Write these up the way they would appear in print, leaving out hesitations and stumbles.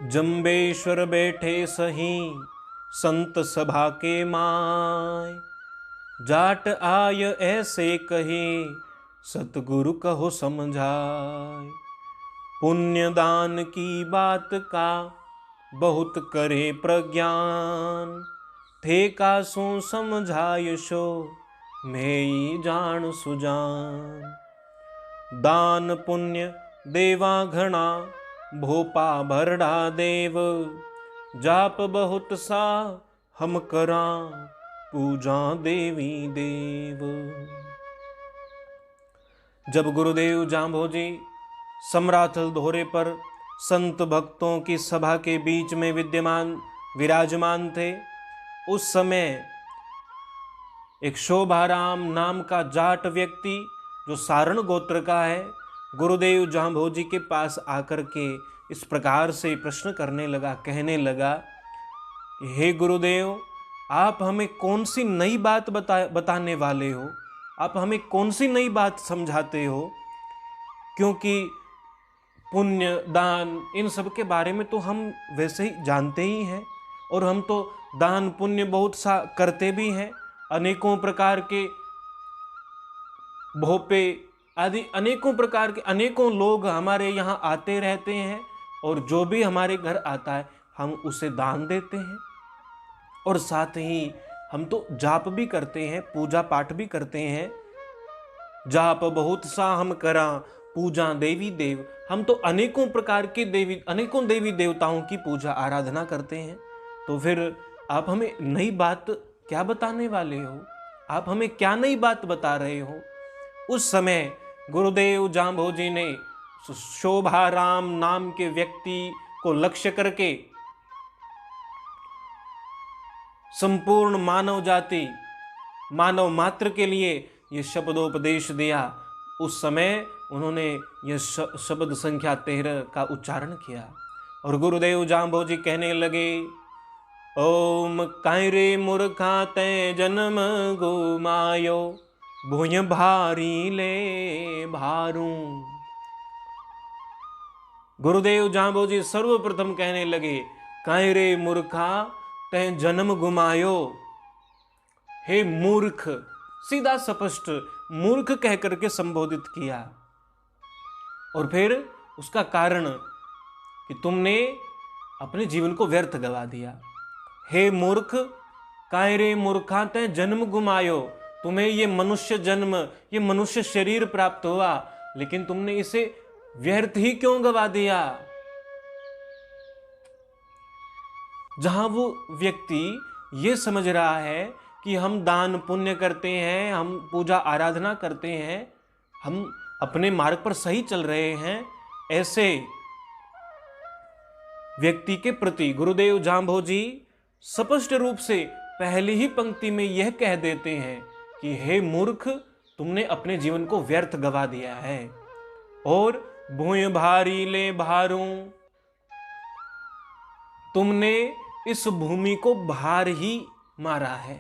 जम्बेश्वर बैठे सही संत सभा के माय, जाट आय ऐसे कहे सतगुरु कहो समझाय। पुण्य दान की बात का बहुत करे प्रज्ञान, थे का सो समझाय सो मैं जान सुजान। दान पुण्य देवा घना भोपा भरड़ा देव, जाप बहुत सा हम करा पूजा देवी देव। जब गुरुदेव जांभोजी सम्राथल धोरे पर संत भक्तों की सभा के बीच में विराजमान थे, उस समय एक शोभाराम नाम का जाट व्यक्ति जो सारण गोत्र का है, गुरुदेव जांभोजी के पास आकर के इस प्रकार से प्रश्न करने लगा, कहने लगा, हे गुरुदेव, आप हमें कौन सी नई बात बताने वाले हो? आप हमें कौन सी नई बात समझाते हो? क्योंकि पुण्य दान इन सब के बारे में तो हम वैसे ही जानते ही हैं, और हम तो दान पुण्य बहुत सा करते भी हैं। अनेकों प्रकार के भोपे आदि अनेकों प्रकार के अनेकों लोग हमारे यहाँ आते रहते हैं, और जो भी हमारे घर आता है हम उसे दान देते हैं, और साथ ही हम तो जाप भी करते हैं, पूजा पाठ भी करते हैं। जाप बहुत सा हम करा पूजा देवी देव, हम तो अनेकों प्रकार के अनेकों देवी देवताओं की पूजा आराधना करते हैं। तो फिर आप हमें नई बात क्या बताने वाले हो? आप हमें क्या नई बात बता रहे हो? उस समय गुरुदेव जांभोजी ने शोभाराम नाम के व्यक्ति को लक्ष्य करके संपूर्ण मानव जाति, मानव मात्र के लिए यह शब्दोपदेश दिया। उस समय उन्होंने यह शब्द संख्या 13 का उच्चारण किया, और गुरुदेव जांभोजी कहने लगे, ओम कायरे मूर्खा तै जन्म गुमायो, भूय भारी ले भारू। गुरुदेव जांभोजी सर्वप्रथम कहने लगे, कायरे मूर्खा तै जन्म गुमायो। हे मूर्ख, सीधा स्पष्ट मूर्ख कह करके संबोधित किया, और फिर उसका कारण कि तुमने अपने जीवन को व्यर्थ गवा दिया। हे मूर्ख, कायरे मूर्खा तै जन्म गुमायो, तुम्हें ये मनुष्य जन्म, ये मनुष्य शरीर प्राप्त हुआ, लेकिन तुमने इसे व्यर्थ ही क्यों गवा दिया? जहां वो व्यक्ति ये समझ रहा है कि हम दान पुण्य करते हैं, हम पूजा आराधना करते हैं, हम अपने मार्ग पर सही चल रहे हैं, ऐसे व्यक्ति के प्रति गुरुदेव जांभोजी स्पष्ट रूप से पहली ही पंक्ति में यह कह देते हैं कि हे मूर्ख, तुमने अपने जीवन को व्यर्थ गवा दिया है। और भूय भारी ले भारू, तुमने इस भूमि को भार ही मारा है।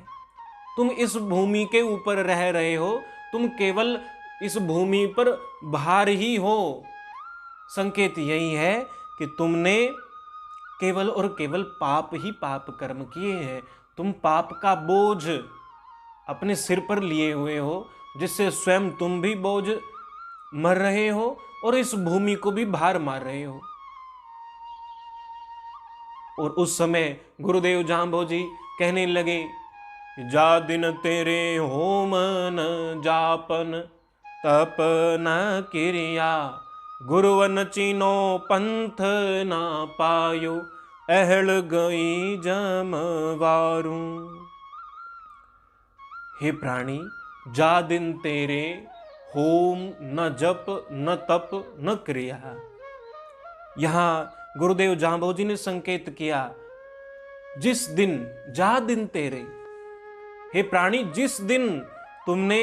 तुम इस भूमि के ऊपर रह रहे हो, तुम केवल इस भूमि पर भार ही हो। संकेत यही है कि तुमने केवल और केवल पाप ही पाप कर्म किए हैं। तुम पाप का बोझ अपने सिर पर लिए हुए हो, जिससे स्वयं तुम भी बोझ मर रहे हो और इस भूमि को भी भार मार रहे हो। और उस समय गुरुदेव जांभोजी कहने लगे, जा दिन तेरे होम न जापन तप न क्रिया, गुरुवन चीनो पंथ ना पायो, अहल गई जमवारू। हे प्राणी, जा दिन तेरे होम न जप न तप न क्रिया। यहां गुरुदेव जांभोजी ने संकेत किया, जिस दिन, जा दिन तेरे, हे प्राणी, जिस दिन तुमने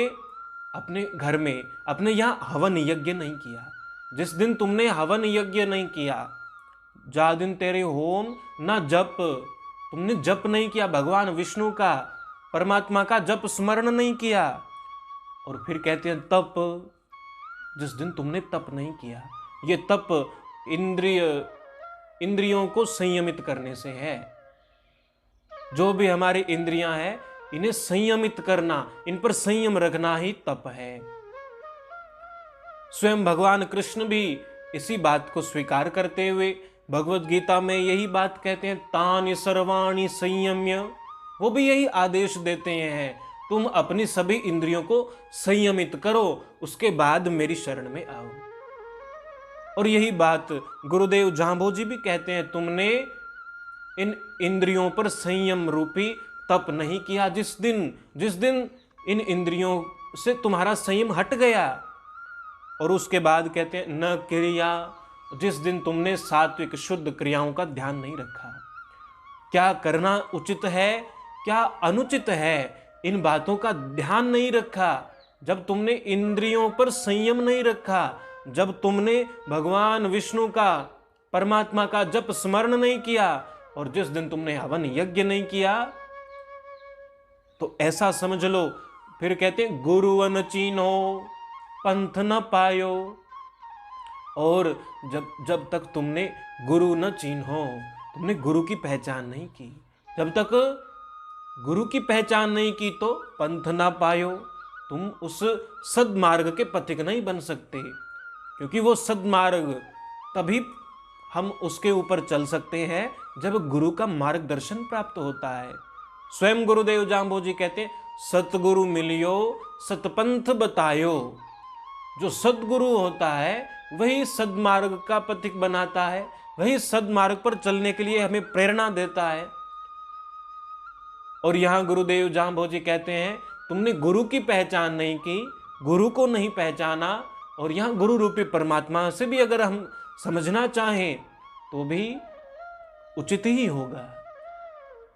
अपने घर में, अपने यहां हवन यज्ञ नहीं किया, जिस दिन तुमने हवन यज्ञ नहीं किया, जा दिन तेरे होम ना जप, तुमने जप नहीं किया, भगवान विष्णु का, परमात्मा का जप स्मरण नहीं किया। और फिर कहते हैं तप, जिस दिन तुमने तप नहीं किया। ये तप इंद्रिय इंद्रियों को संयमित करने से है। जो भी हमारी इंद्रियां हैं, इन्हें संयमित करना, इन पर संयम रखना ही तप है। स्वयं भगवान कृष्ण भी इसी बात को स्वीकार करते हुए भगवत गीता में यही बात कहते हैं, तानि सर्वाणि संयम्य। वो भी यही आदेश देते हैं, तुम अपनी सभी इंद्रियों को संयमित करो, उसके बाद मेरी शरण में आओ। और यही बात गुरुदेव जांबोजी भी कहते हैं, तुमने इन इंद्रियों पर संयम रूपी तप नहीं किया। जिस दिन इन इंद्रियों से तुम्हारा संयम हट गया, और उसके बाद कहते हैं न क्रिया, जिस दिन तुमने सात्विक शुद्ध क्रियाओं का ध्यान नहीं रखा, क्या करना उचित है क्या अनुचित है, इन बातों का ध्यान नहीं रखा, जब तुमने इंद्रियों पर संयम नहीं रखा, जब तुमने भगवान विष्णु का, परमात्मा का जप स्मरण नहीं किया, और जिस दिन तुमने हवन यज्ञ नहीं किया, तो ऐसा समझ लो, फिर कहते हैं गुरुवन चीनो पंथ न पायो। और जब तक तुमने गुरु न चिन्हो, तुमने गुरु की पहचान नहीं की, जब तक गुरु की पहचान नहीं की तो पंथ ना पायो, तुम उस सद्मार्ग के पथिक नहीं बन सकते। क्योंकि वो सद्मार्ग तभी हम उसके ऊपर चल सकते हैं जब गुरु का मार्गदर्शन प्राप्त होता है। स्वयं गुरुदेव जांबोजी कहते हैं, सतगुरु मिलियो सतपंथ बतायो। जो सद्गुरु होता है वही सद्मार्ग का पथिक बनाता है, वही सद्मार्ग पर चलने के लिए हमें प्रेरणा देता है। और यहां गुरुदेव जांबोजी कहते हैं, तुमने गुरु की पहचान नहीं की, गुरु को नहीं पहचाना, और यहां गुरु रूपी परमात्मा से भी अगर हम समझना चाहें तो भी उचित ही होगा।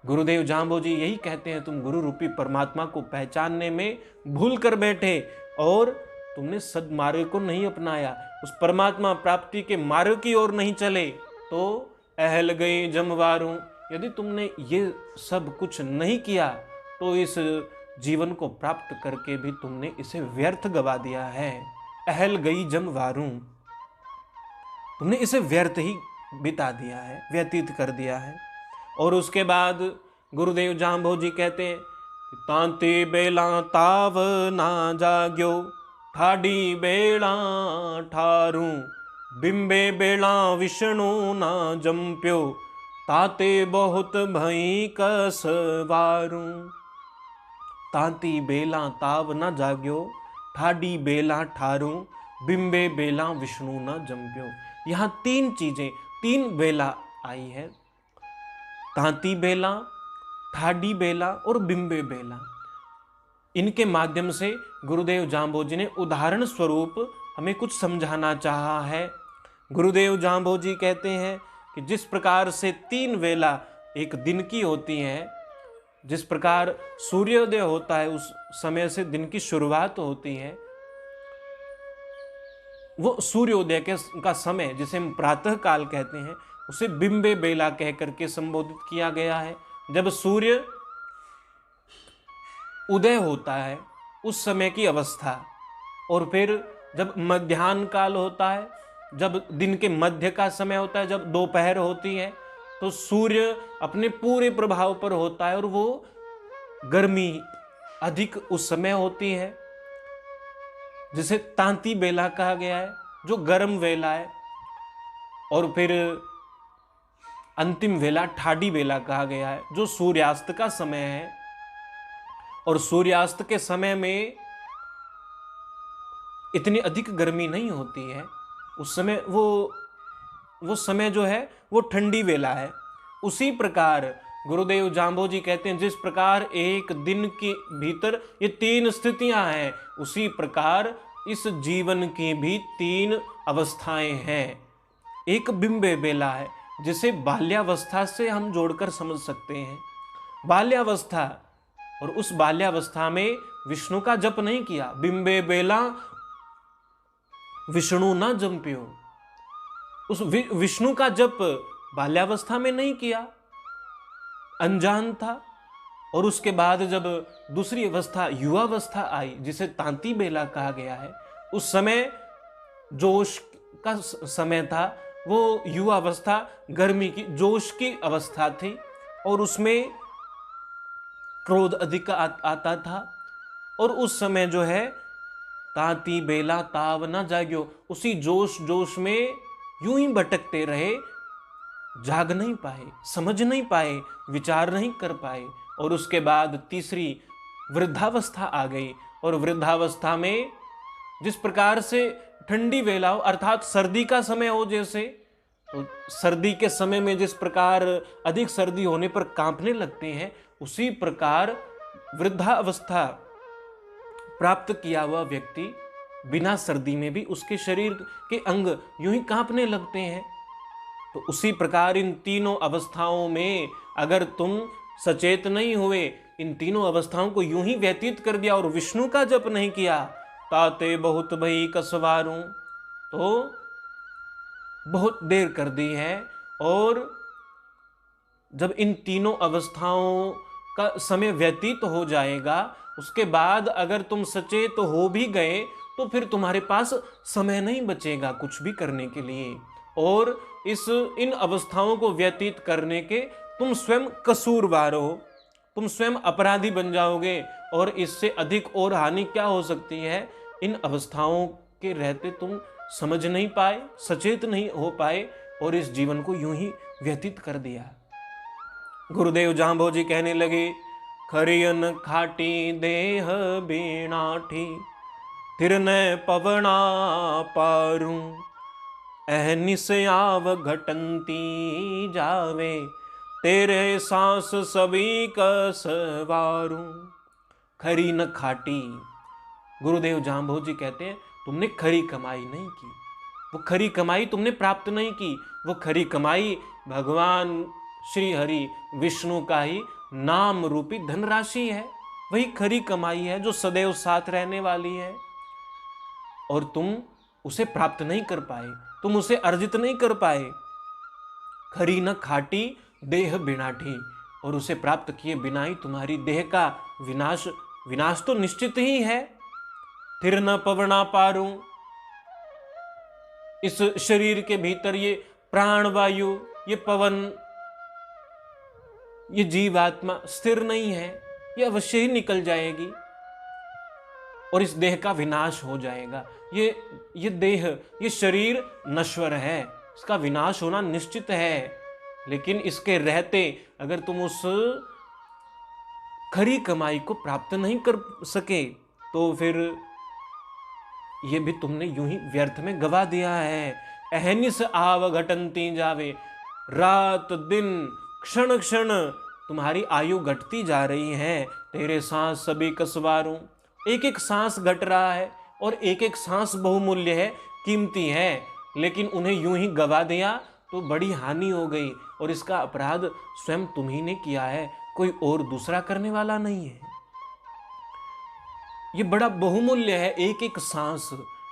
गुरुदेव जांबोजी यही कहते हैं, तुम गुरु रूपी परमात्मा को पहचानने में भूल कर बैठे और तुमने सद्मार्ग को नहीं अपनाया, उस परमात्मा प्राप्ति के मार्ग की ओर नहीं चले, तो अहल गई जमवारू। यदि तुमने ये सब कुछ नहीं किया तो इस जीवन को प्राप्त करके भी तुमने इसे व्यर्थ गवा दिया है। अहल गई जमवारू, तुमने इसे व्यर्थ ही बिता दिया है, व्यतीत कर दिया है। और उसके बाद गुरुदेव जांबोजी कहते हैं, तांते बेला ताव ना जाग्यो, ठाडी बेला ठारू, बिंबे बेला विष्णु ना जंप्यो, ताते बहुत भई कसवारू। तांती बेला ताव न जाग्यो, ठाडी बेला ठारू, बिंबे बेला विष्णु न जंप्यो। यहाँ तीन चीजें, तीन बेला आई है, तांती बेला, ठाडी बेला और बिंबे बेला। इनके माध्यम से गुरुदेव जांबोजी ने उदाहरण स्वरूप हमें कुछ समझाना चाहा है। गुरुदेव जांबोजी कहते हैं कि जिस प्रकार से तीन वेला एक दिन की होती हैं, जिस प्रकार सूर्योदय होता है उस समय से दिन की शुरुआत होती है, वो सूर्योदय का समय जिसे हम प्रातः काल कहते हैं, उसे बिंबे बेला कह करके संबोधित किया गया है। जब सूर्य उदय होता है उस समय की अवस्था, और फिर जब मध्याह्न काल होता है, जब दिन के मध्य का समय होता है, जब दोपहर होती है, तो सूर्य अपने पूरे प्रभाव पर होता है और वो गर्मी अधिक उस समय होती है, जिसे तांती बेला कहा गया है, जो गर्म वेला है। और फिर अंतिम वेला ठाडी बेला कहा गया है, जो सूर्यास्त का समय है। और सूर्यास्त के समय में इतनी अधिक गर्मी नहीं होती है, उस समय वो समय जो है वो ठंडी वेला है। उसी प्रकार गुरुदेव जांबोजी कहते हैं, जिस प्रकार एक दिन के भीतर ये तीन स्थितियां हैं, उसी प्रकार इस जीवन की भी तीन अवस्थाएं हैं। एक बिंबे बेला है, जिसे बाल्यावस्था से हम जोड़कर समझ सकते हैं। बाल्यावस्था, और उस बाल्यावस्था में विष्णु का जप नहीं किया, बिंबे बेला विष्णु ना जंप्यो, उस विष्णु का जप बाल्यावस्था में नहीं किया, अनजान था। और उसके बाद जब दूसरी अवस्था युवावस्था आई, जिसे तांती बेला कहा गया है, उस समय जोश का समय था, वो युवा अवस्था गर्मी की जोश की अवस्था थी और उसमें क्रोध अधिक आता था। और उस समय जो है ताती बेला ताव न जाग्यो, उसी जोश जोश में यूं ही भटकते रहे, जाग नहीं पाए, समझ नहीं पाए, विचार नहीं कर पाए। और उसके बाद तीसरी वृद्धावस्था आ गई। और वृद्धावस्था में जिस प्रकार से ठंडी वेला हो अर्थात सर्दी का समय हो, जैसे तो सर्दी के समय में जिस प्रकार अधिक सर्दी होने पर कांपने लगते हैं, उसी प्रकार वृद्धावस्था प्राप्त किया हुआ व्यक्ति बिना सर्दी में भी उसके शरीर के अंग यूं ही कांपने लगते हैं। तो उसी प्रकार इन तीनों अवस्थाओं में अगर तुम सचेत नहीं हुए, इन तीनों अवस्थाओं को यूं ही व्यतीत कर दिया और विष्णु का जप नहीं किया, ताते बहुत भई कसवारूं, तो बहुत देर कर दी है। और जब इन तीनों अवस्थाओं का समय व्यतीत हो जाएगा, उसके बाद अगर तुम सचेत हो भी गए तो फिर तुम्हारे पास समय नहीं बचेगा कुछ भी करने के लिए। और इन अवस्थाओं को व्यतीत करने के तुम स्वयं कसूरवार हो, तुम स्वयं अपराधी बन जाओगे। और इससे अधिक और हानि क्या हो सकती है, इन अवस्थाओं के रहते तुम समझ नहीं पाए, सचेत नहीं हो पाए और इस जीवन को यूं ही व्यतीत कर दिया। गुरुदेव जांभोजी कहने लगे, खरियन खाटी देह बीणाठी, तिरने पवना पारूं, अहनिस आव घटंती जावे, तेरे सांस सभी कसवारूं। खरी न खाटी, गुरुदेव जांभोजी कहते हैं तुमने खरी कमाई नहीं की, वो खरी कमाई तुमने प्राप्त नहीं की। वो खरी कमाई भगवान श्री हरि विष्णु का ही नाम रूपी धनराशि है, वही खरी कमाई है जो सदैव साथ रहने वाली है। और तुम उसे प्राप्त नहीं कर पाए, तुम उसे अर्जित नहीं कर पाए। खरी न खाटी देह बिनाठी, और उसे प्राप्त किए बिना ही तुम्हारी देह का विनाश तो निश्चित ही है। थिर न पवना पारूं, इस शरीर के भीतर ये प्राण वायु, ये पवन, ये जीवात्मा स्थिर नहीं है, ये अवश्य ही निकल जाएगी और इस देह का विनाश हो जाएगा। ये देह, ये शरीर नश्वर है, इसका विनाश होना निश्चित है। लेकिन इसके रहते अगर तुम उस खरी कमाई को प्राप्त नहीं कर सके तो फिर ये भी तुमने यूं ही व्यर्थ में गवा दिया है। अहनिस आव घटंती जावे, रात दिन क्षण क्षण तुम्हारी आयु घटती जा रही है। तेरे सांस सभी कसवारूं, एक एक सांस घट रहा है और एक एक सांस बहुमूल्य है, कीमती है, लेकिन उन्हें यूं ही गवा दिया तो बड़ी हानि हो गई। और इसका अपराध स्वयं तुम ही ने किया है, कोई और दूसरा करने वाला नहीं है। ये बड़ा बहुमूल्य है एक एक सांस,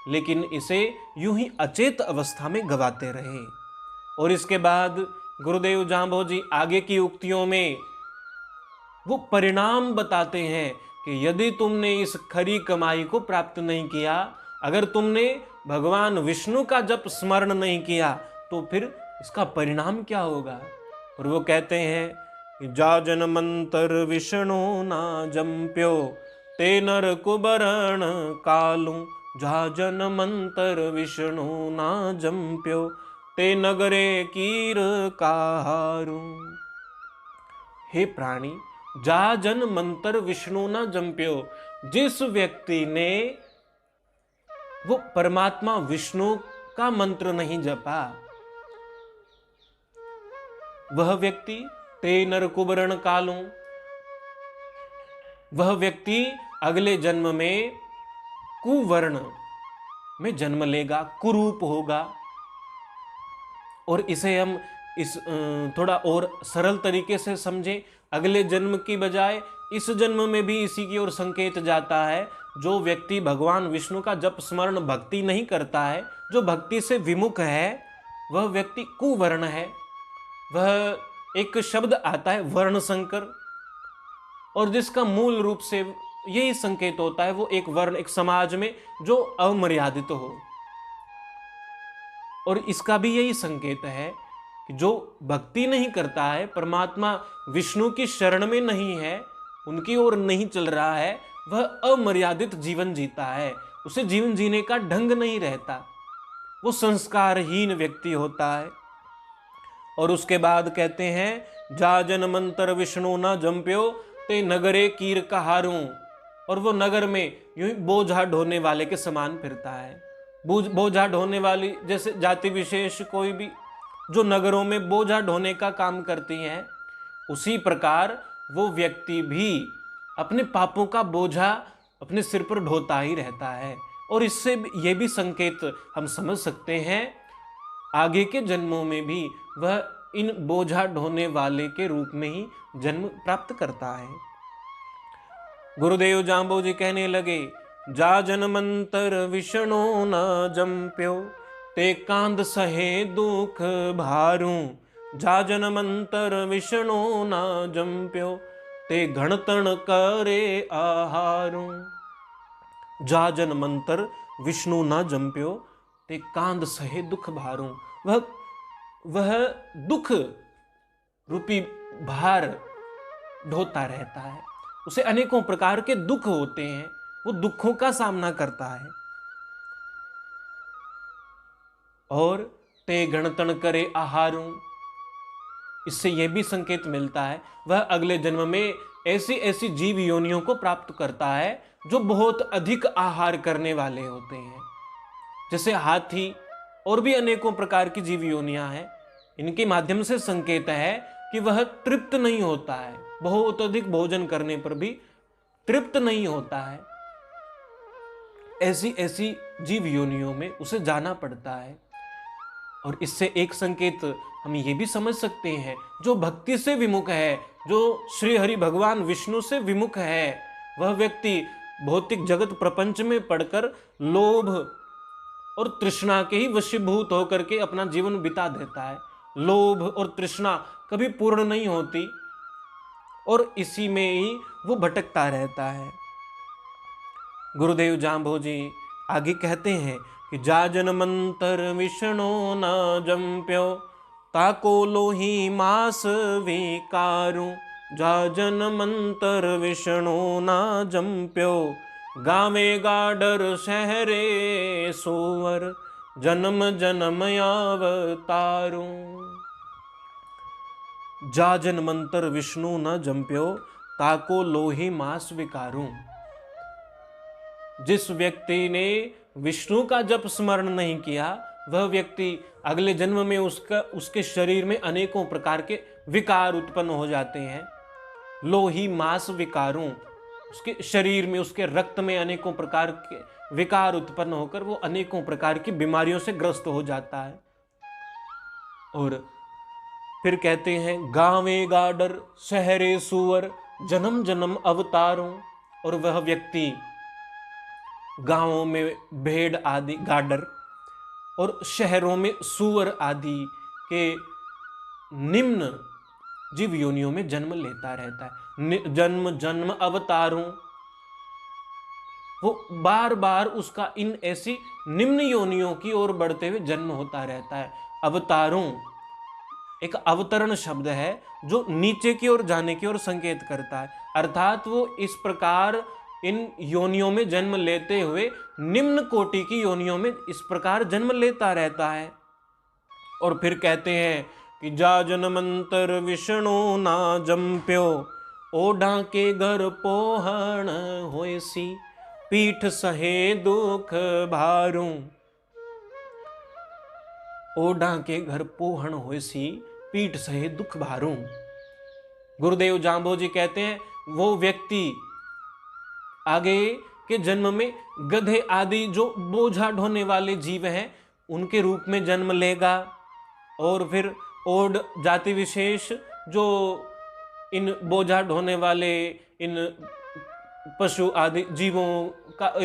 लेकिन इसे यूं ही अचेत अवस्था में गवाते रहे। और इसके बाद गुरुदेव जांभोजी आगे की उक्तियों में वो परिणाम बताते हैं कि यदि तुमने इस खरी कमाई को प्राप्त नहीं किया, अगर तुमने भगवान विष्णु का जप स्मरण नहीं किया, तो फिर इसका परिणाम क्या होगा। और वो कहते हैं, जा जन मंतर विष्णु ना जम्प्यो, ते नर कुबरण कालू, जा जन मंतर विष्णु ना जम्प्यो, ते नगरे कीर काहारू। हे प्राणी, जा जन मंतर विष्णु ना जम्प्यो, जिस व्यक्ति ने वो परमात्मा विष्णु का मंत्र नहीं जपा, वह व्यक्ति ते नर कुबरण कालू, वह व्यक्ति अगले जन्म में कुवर्ण में जन्म लेगा, कुरूप होगा। और इसे हम थोड़ा और सरल तरीके से समझें, अगले जन्म की बजाय इस जन्म में भी इसी की ओर संकेत जाता है। जो व्यक्ति भगवान विष्णु का जप स्मरण भक्ति नहीं करता है, जो भक्ति से विमुख है, वह व्यक्ति कुवर्ण है। वह एक शब्द आता है वर्ण संकर, और जिसका मूल रूप से यही संकेत होता है, वो एक वर्ण, एक समाज में जो अमर्यादित हो। और इसका भी यही संकेत है कि जो भक्ति नहीं करता है, परमात्मा विष्णु की शरण में नहीं है, उनकी ओर नहीं चल रहा है, वह अमर्यादित जीवन जीता है, उसे जीवन जीने का ढंग नहीं रहता, वो संस्कारहीन व्यक्ति होता है। और उसके बाद कहते हैं जा जन मंत्र विष्णु न जंप्यो ते नगरे कीर कहारूं, और वो नगर में यूं ही बोझा ढोने वाले के समान फिरता है। बोझा ढोने वाली जैसे जाति विशेष कोई भी जो नगरों में बोझा ढोने का काम करती हैं, उसी प्रकार वो व्यक्ति भी अपने पापों का बोझा अपने सिर पर ढोता ही रहता है। और इससे ये भी संकेत हम समझ सकते हैं आगे के जन्मों में भी वह इन बोझा ढोने वाले के रूप में ही जन्म प्राप्त करता है। गुरुदेव जाम्बो जी कहने लगे जा जन मंत्र विष्णु न जंप्यो ते कांद सहे दुख भारूं, जा जन मंत्र विष्णु न जंप्यो ते घणतण करे आहारूं। जा जन मंत्र विष्णु न जंप्यो ते कांद सहे दुख भारूं, वह दुख रूपी भार ढोता रहता है, उसे अनेकों प्रकार के दुख होते हैं, वो दुखों का सामना करता है। और ते गणतण करे आहारूं, इससे यह भी संकेत मिलता है वह अगले जन्म में ऐसी ऐसी जीव योनियों को प्राप्त करता है जो बहुत अधिक आहार करने वाले होते हैं, जैसे हाथी और भी अनेकों प्रकार की जीव योनियां हैं। इनके माध्यम से संकेत है कि वह तृप्त नहीं होता है, बहुत अधिक भोजन करने पर भी तृप्त नहीं होता है। ऐसी ऐसी जीव योनियों में उसे जाना पड़ता है। और इससे एक संकेत हम ये भी समझ सकते हैं, जो भक्ति से विमुख है, जो श्री हरि भगवान विष्णु से विमुख है, वह व्यक्ति भौतिक जगत प्रपंच में पड़कर लोभ और तृष्णा के ही वशीभूत होकर के अपना जीवन बिता देता है। लोभ और तृष्णा कभी पूर्ण नहीं होती और इसी में ही वो भटकता रहता है। गुरुदेव जाम्बो जी आगे कहते हैं कि जा जन मंत्र विष्णु न जंप्यो ताको लोही मास विकारूं, जा जन मंत्र विष्णु न जंप्यो गावे गाडर शहरे सोवर, जन्म जन्म अवतारूं। जा जन मंत्र विष्णु न जंप्यो ताको लोही मास विकारूं, जिस व्यक्ति ने विष्णु का जप स्मरण नहीं किया, वह व्यक्ति अगले जन्म में उसके शरीर में अनेकों प्रकार के विकार उत्पन्न हो जाते हैं। लोही मास विकारूं, उसके शरीर में, उसके रक्त में अनेकों प्रकार के विकार उत्पन्न होकर वो अनेकों प्रकार की बीमारियों से ग्रस्त हो जाता है। और फिर कहते हैं गावे गाडर शहरे सुअर, जन्म जन्म अवतारों, और वह व्यक्ति गांवों में भेड़ आदि गाडर और शहरों में सुअर आदि के निम्न जीव योनियों में जन्म लेता रहता है। जन्म जन्म अवतारों, वो बार बार उसका इन ऐसी निम्न योनियों की ओर बढ़ते हुए जन्म होता रहता है। अवतारों एक अवतरण शब्द है जो नीचे की ओर जाने की ओर संकेत करता है, अर्थात वो इस प्रकार इन योनियों में जन्म लेते हुए निम्न कोटि की योनियों में इस प्रकार जन्म लेता रहता है। और फिर कहते हैं कि जा जन मंत्र विष्णु ना जंप्यो ओढ़ा के घर पोहण होयसी, पीठ सहे दुख भारूं, ओढ़ा के घर पोहण होयसी, पीठ सहे दुख भारूं। गुरुदेव जाम्बो जी कहते हैं वो व्यक्ति आगे के जन्म में गधे आदि जो बोझा ढोने वाले जीव हैं उनके रूप में जन्म लेगा, और फिर ओड जाति विशेष जो इन बोझा ढोने वाले इन पशु आदि जीवों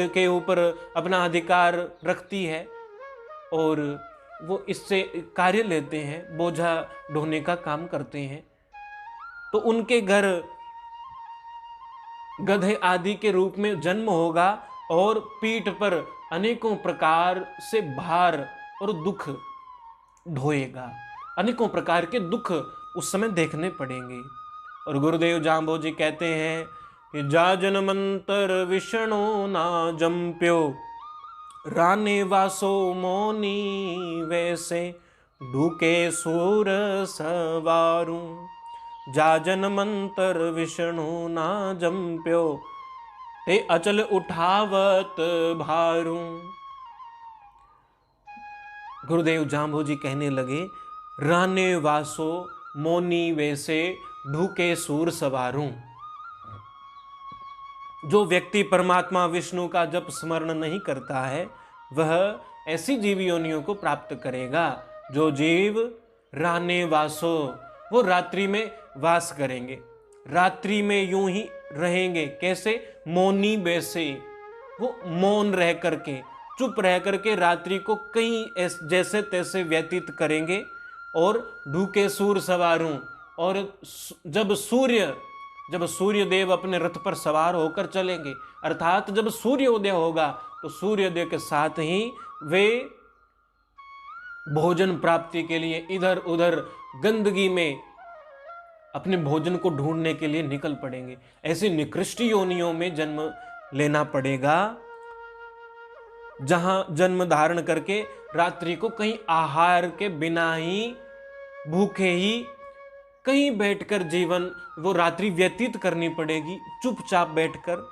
के ऊपर अपना अधिकार रखती है और वो इससे कार्य लेते हैं, बोझा ढोने का काम करते हैं, तो उनके घर गधे आदि के रूप में जन्म होगा और पीठ पर अनेकों प्रकार से भार और दुख ढोएगा। अनेकों प्रकार के दुख उस समय देखने पड़ेंगे। और गुरुदेव जाम्बोजी कहते हैं कि जाजन मंतर विष्णु ना जम्प्यो, राने वासो मोनी वैसे, ढूके सूर सवारू। जाजन मंतर विष्णु ना जम्प्यो, ते अचल उठावत भारू। गुरुदेव जाम्बोजी कहने लगे, राने वासो मोनी वैसे, ढूके सूर सवारू। जो व्यक्ति परमात्मा विष्णु का जप स्मरण नहीं करता है, वह ऐसी जीव योनियों को प्राप्त करेगा। जो जीव राने वासो, वो रात्रि में वास करेंगे, रात्रि में यूं ही रहेंगे। कैसे? मौनी वैसे, वो मौन रह करके, चुप रह करके रात्रि को कहीं जैसे तैसे व्यतीत करेंगे। और ढूके सूर सवारूं, और जब सूर्य देव अपने रथ पर सवार होकर चलेंगे, अर्थात जब सूर्योदय होगा, तो सूर्योदय के साथ ही वे भोजन प्राप्ति के लिए इधर उधर गंदगी में अपने भोजन को ढूंढने के लिए निकल पड़ेंगे। ऐसी निकृष्ट योनियों में जन्म लेना पड़ेगा, जहां जन्म धारण करके रात्रि को कहीं आहार के बिना ही, भूखे ही कहीं बैठकर जीवन वो रात्रि व्यतीत करनी पड़ेगी, चुपचाप बैठकर।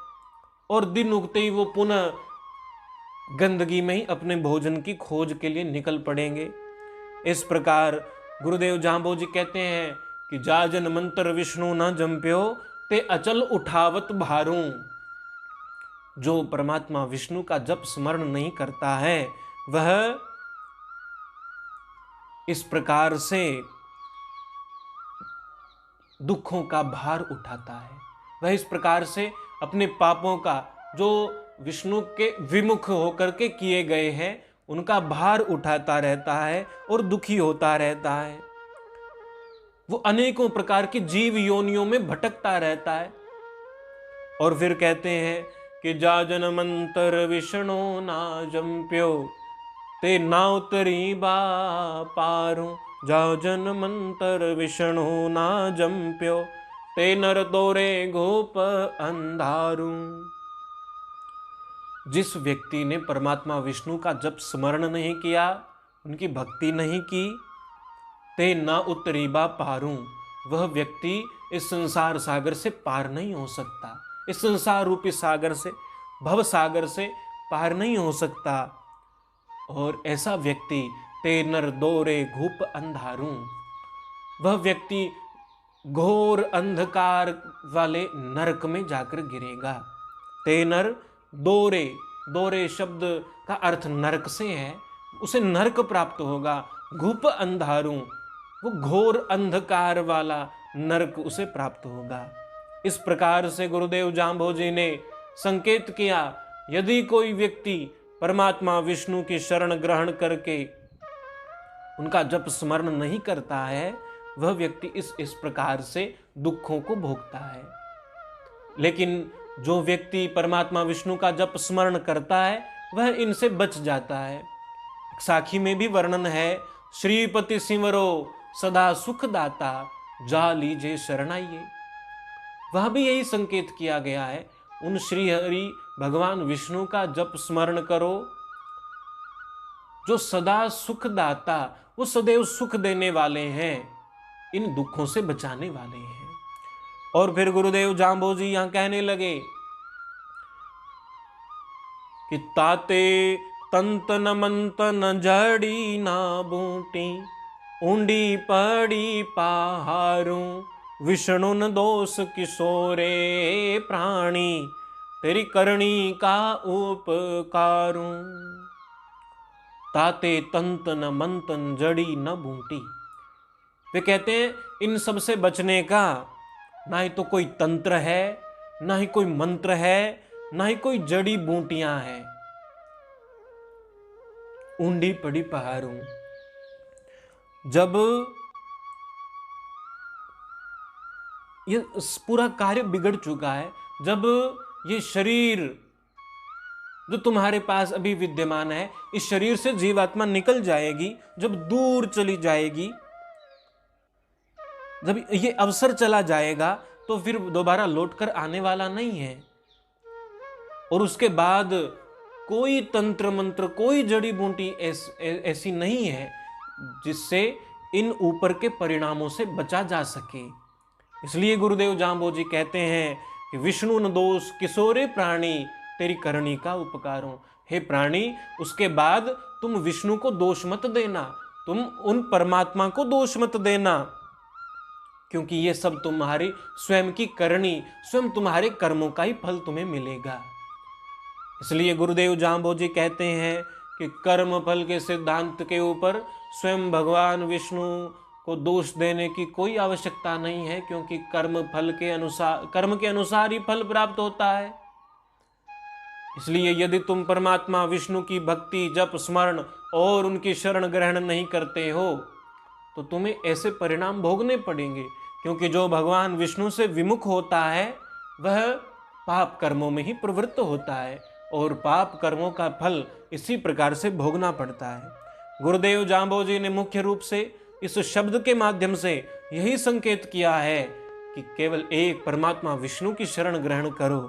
और दिन उगते ही वो पुनः गंदगी में ही अपने भोजन की खोज के लिए निकल पड़ेंगे। इस प्रकार गुरुदेव जाम्बोजी कहते हैं कि जाजन मंत्र विष्णु न जम्प्यो, ते अचल उठावत भारूं। जो परमात्मा विष्णु का जप स्मरण नहीं करता है, वह इस प्रकार से दुखों का भार उठाता है। वह इस प्रकार से अपने पापों का, जो विष्णु के विमुख होकर के किए गए हैं, उनका भार उठाता रहता है और दुखी होता रहता है। वो अनेकों प्रकार की जीव योनियों में भटकता रहता है। और फिर कहते हैं कि जाजन मंतर विष्णु ना जम्प्यो, ते ना उतरी बा पारूं। जाजन मंतर विष्णु ना जम्प्यो, ते नर तोरे गोप अंधारू। जिस व्यक्ति ने परमात्मा विष्णु का जप स्मरण नहीं किया, उनकी भक्ति नहीं की, ते ना उतरीबा पारूं, वह व्यक्ति इस संसार सागर से पार नहीं हो सकता। इस संसार रूपी सागर से, भव सागर से पार नहीं हो सकता। और ऐसा व्यक्ति ते नर दोरे घूप अंधारूं, वह व्यक्ति घोर अंधकार वाले नरक में जाकर गिरेगा। ते नर दोरे, दोरे शब्द का अर्थ नरक से है, उसे नरक प्राप्त होगा। घूप अंधारूं, वो घोर अंधकार वाला नरक उसे प्राप्त होगा। इस प्रकार से गुरुदेव जाम्बोजी ने संकेत किया, यदि कोई व्यक्ति परमात्मा विष्णु की शरण ग्रहण करके उनका जप स्मरण नहीं करता है, वह व्यक्ति इस प्रकार से दुखों को भोगता है। लेकिन जो व्यक्ति परमात्मा विष्णु का जप स्मरण करता है, वह इनसे बच जाता है। साखी में भी वर्णन है, श्रीपति सिमरो सदा सुख दाता, जा लीजे शरणाइए। वह भी यही संकेत किया गया है, उन श्री हरि भगवान विष्णु का जप स्मरण करो, जो सदा सुख दाता, वो सदैव सुख देने वाले हैं, इन दुखों से बचाने वाले हैं। और फिर गुरुदेव जाम्बोजी यहां कहने लगे कि ताते तंतन मंतन जड़ी ना बूटी, ऊंडी पड़ी पहारूं। विष्णु न दोष किशोरे प्राणी, तेरी करणी का उपकारूं। ताते तंतन मंतन जड़ी न बूटी, वे कहते हैं इन सब से बचने का ना ही तो कोई तंत्र है, ना ही कोई मंत्र है, ना ही कोई जड़ी बूटियां हैं। ऊंडी पड़ी पहाड़ों, जब ये पूरा कार्य बिगड़ चुका है, जब ये शरीर जो तुम्हारे पास अभी विद्यमान है, इस शरीर से जीवात्मा निकल जाएगी, जब दूर चली जाएगी, जब ये अवसर चला जाएगा तो फिर दोबारा लौटकर आने वाला नहीं है। और उसके बाद कोई तंत्र मंत्र, कोई जड़ी बूटी ऐसी नहीं है जिससे इन ऊपर के परिणामों से बचा जा सके। इसलिए गुरुदेव जांबोजी कहते हैं कि विष्णु न दोष किशोरे प्राणी, तेरी करनी का उपकारों। हे प्राणी, उसके बाद तुम विष्णु को दोष मत देना, तुम उन परमात्मा को दोष मत देना, क्योंकि ये सब तुम्हारी स्वयं की करनी, स्वयं तुम्हारे कर्मों का ही फल तुम्हें मिलेगा। इसलिए गुरुदेव जांबोजी कहते हैं कि कर्म फल के सिद्धांत के ऊपर स्वयं भगवान विष्णु को दोष देने की कोई आवश्यकता नहीं है, क्योंकि कर्म के अनुसार ही फल प्राप्त होता है। इसलिए यदि तुम परमात्मा विष्णु की भक्ति, जप, स्मरण और उनकी शरण ग्रहण नहीं करते हो तो तुम्हें ऐसे परिणाम भोगने पड़ेंगे, क्योंकि जो भगवान विष्णु से विमुख होता है वह पाप कर्मों में ही प्रवृत्त होता है, और पाप कर्मों का फल इसी प्रकार से भोगना पड़ता है। गुरुदेव जांबोजी ने मुख्य रूप से इस शब्द के माध्यम से यही संकेत किया है कि केवल एक परमात्मा विष्णु की शरण ग्रहण करो,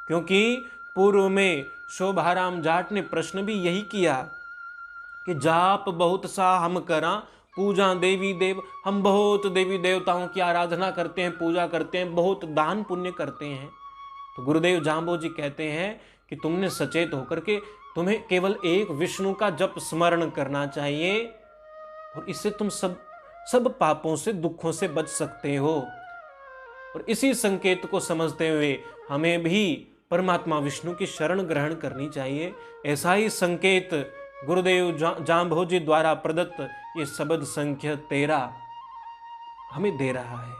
क्योंकि पूर्व में शोभाराम जाट ने प्रश्न भी यही किया कि जाप बहुत सा हम करा, पूजा देवी देव, हम बहुत देवी देवताओं की आराधना करते हैं, पूजा करते हैं, बहुत दान पुण्य करते हैं। तो गुरुदेव जांबोजी कहते हैं कि तुमने सचेत होकर के तुम्हें केवल एक विष्णु का जप स्मरण करना चाहिए, और इससे तुम सब पापों से, दुखों से बच सकते हो। और इसी संकेत को समझते हुए हमें भी परमात्मा विष्णु की शरण ग्रहण करनी चाहिए। ऐसा ही संकेत गुरुदेव जांबोजी द्वारा प्रदत्त ये शब्द संख्या 13 हमें दे रहा है।